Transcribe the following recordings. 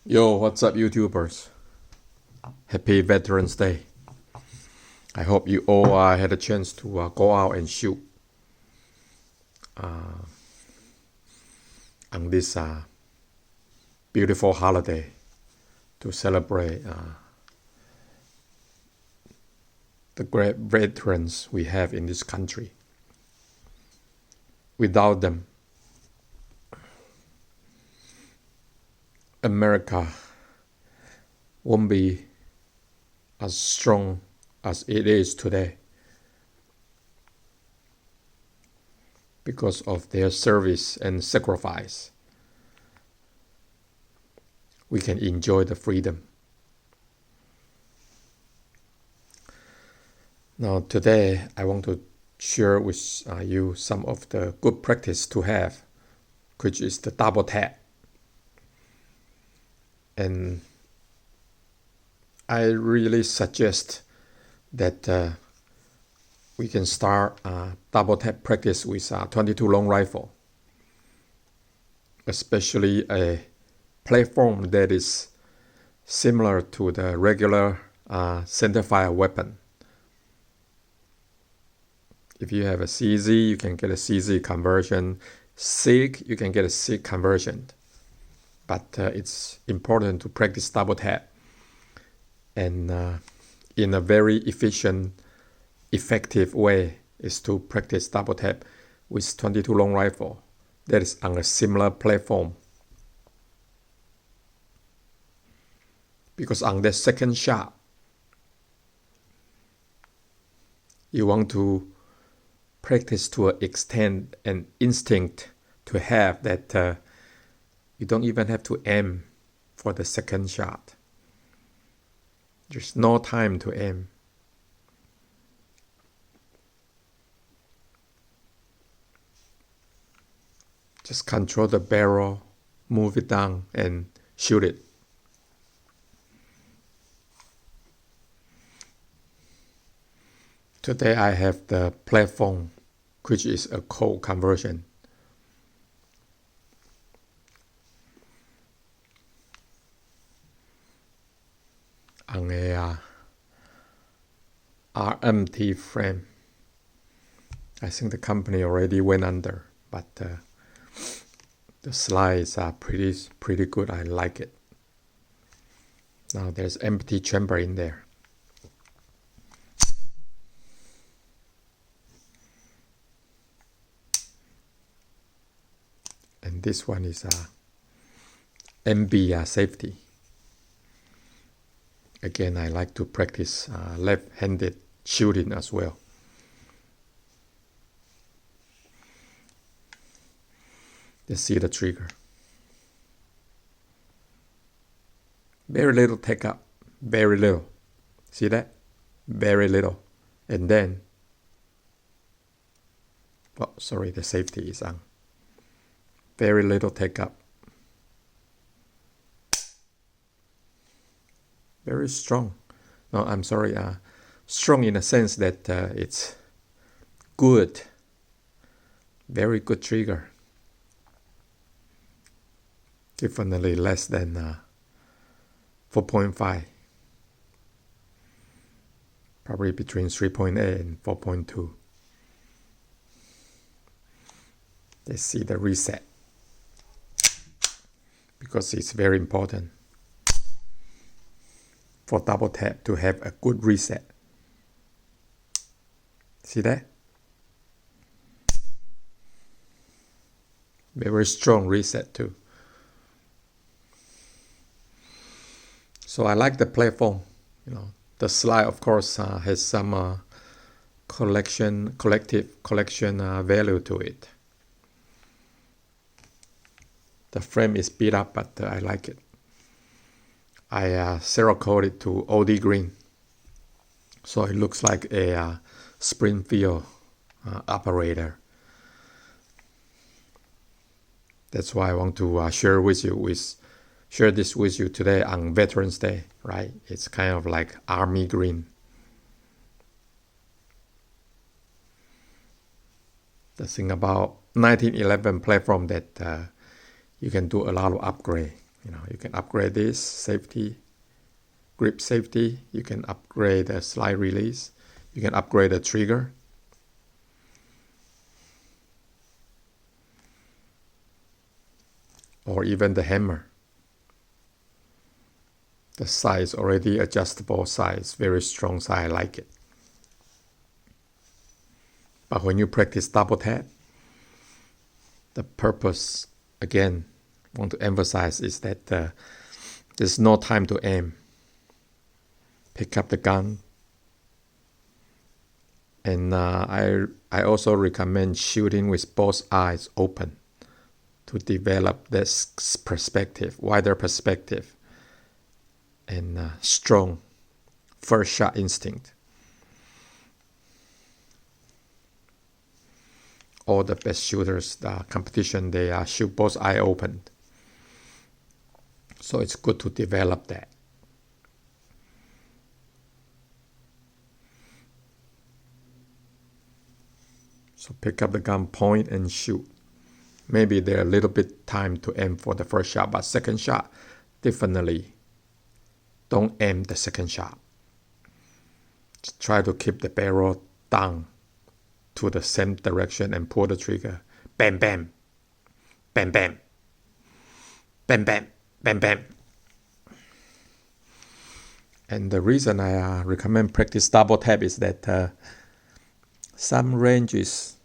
Yo, what's up, YouTubers? Happy Veterans Day. I hope you all had a chance to go out and shoot on this beautiful holiday to celebrate the great veterans we have in this country. Without them, America won't be as strong as it is today because of their service and sacrifice. We can enjoy the freedom. Now today I want to share with you some of the good practice to have, which is the double tap. And I really suggest that we can start double tap practice with a 22 long rifle, especially a platform that is similar to the regular centerfire weapon. If you have a CZ, you can get a CZ conversion. SIG, you can get a SIG conversion. But it's important to practice double tap and in a very efficient, effective way is to practice double tap with 22 long rifle that is on a similar platform. Because on the second shot, you want to practice to an extent and instinct to have that you don't even have to aim for the second shot. There's no time to aim. Just control the barrel, move it down, and shoot it. Today I have the platform, which is a Colt conversion. On a RMT frame. I think the company already went under, but the slides are pretty good. I like it. Now there's empty chamber in there. And this one is MB safety. Again, I like to practice left-handed shooting as well. Let's see the trigger. Very little take up, very little. See that? Very little. And then, the safety is on. Very little take up. Very strong. No, I'm sorry. Strong in a sense that it's good. Very good trigger. Definitely less than 4.5. Probably between 3.8 and 4.2. Let's see the reset. Because it's very important for double tap to have a good reset. See that? Very strong reset too. So I like the platform. The slide of course has some collective collection value to it. The frame is beat up, but I like it. I Cerakoted to OD green, so it looks like a Springfield operator. That's why I want to share this with you today on Veterans Day, right? It's kind of like army green. The thing about 1911 platform that you can do a lot of upgrade. You can upgrade this safety, grip safety. You can upgrade the slide release. You can upgrade the trigger. Or even the hammer. The size already adjustable size, very strong size, I like it. But when you practice double tap, the purpose, again, want to emphasize is that there's no time to aim. Pick up the gun. And I also recommend shooting with both eyes open to develop this perspective, wider perspective, and strong first shot instinct. All the best shooters, the competition, they shoot both eyes open. So it's good to develop that. So pick up the gun, point, and shoot. Maybe there's a little bit time to aim for the first shot, but second shot, definitely don't aim the second shot. Just try to keep the barrel down to the same direction and pull the trigger. Bam, bam, bam, bam, bam, bam, bam, bam. And the reason I recommend practice double tap is that some ranges,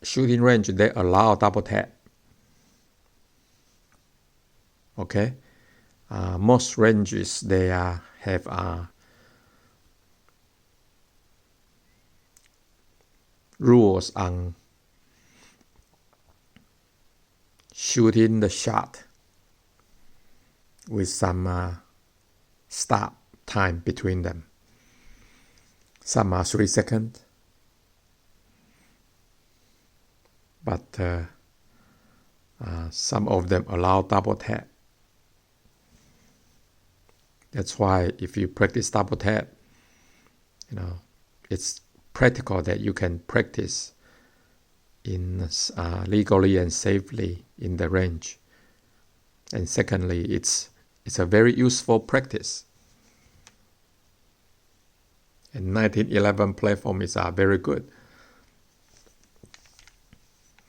shooting range, they allow double tap. Okay? Most ranges, they have rules on shooting the shot with some stop time between them. Some are 3 seconds. But some of them allow double tap. That's why if you practice double tap, it's practical that you can practice in legally and safely in the range. And secondly, it's a very useful practice. And 1911 platform is very good.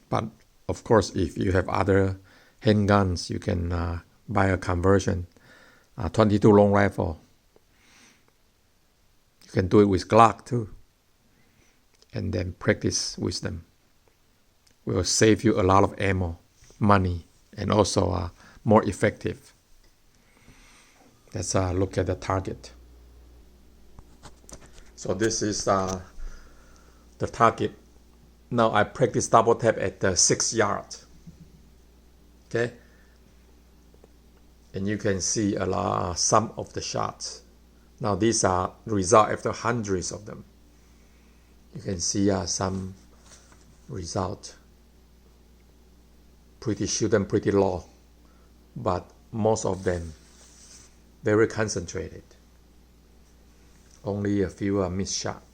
But of course, if you have other handguns, you can buy a conversion, 22 long rifle. You can do it with Glock too, and then practice with them. Will save you a lot of ammo, money, and also more effective. Let's look at the target. So this is the target. Now I practice double tap at 6 yards. Okay? And you can see some of the shots. Now these are result after hundreds of them. You can see some result. Shoot them pretty low. But most of them very concentrated. Only a few missed shots.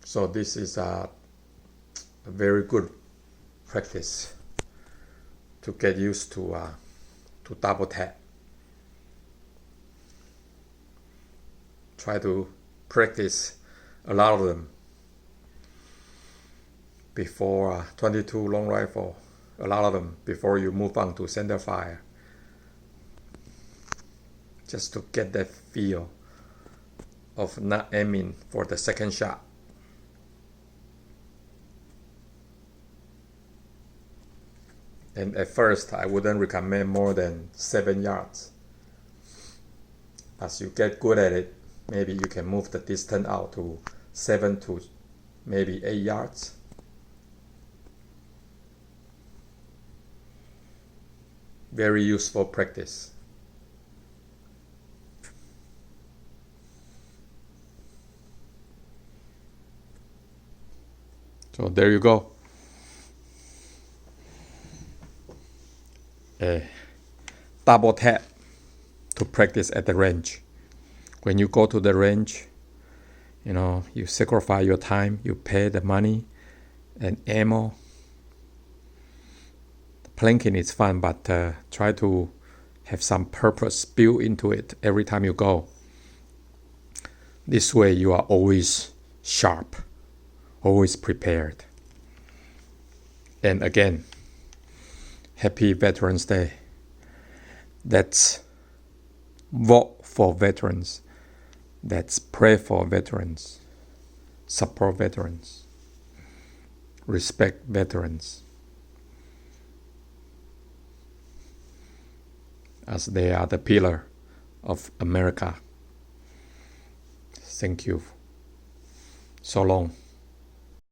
So this is a very good practice to get used to double tap. Try to practice a lot of them before 22 long rifle. A lot of them before you move on to center fire. Just to get that feel of not aiming for the second shot. And at first, I wouldn't recommend more than 7 yards. As you get good at it, maybe you can move the distance out to 7 to maybe 8 yards. Very useful practice. So there you go. Double tap to practice at the range. When you go to the range, you sacrifice your time, you pay the money and ammo, planking is fun, but try to have some purpose built into it every time you go. This way you are always sharp, always prepared. And again, happy Veterans Day. Let's vote for veterans. Let's pray for veterans. Support veterans. Respect veterans, as they are the pillar of America. Thank you. So long.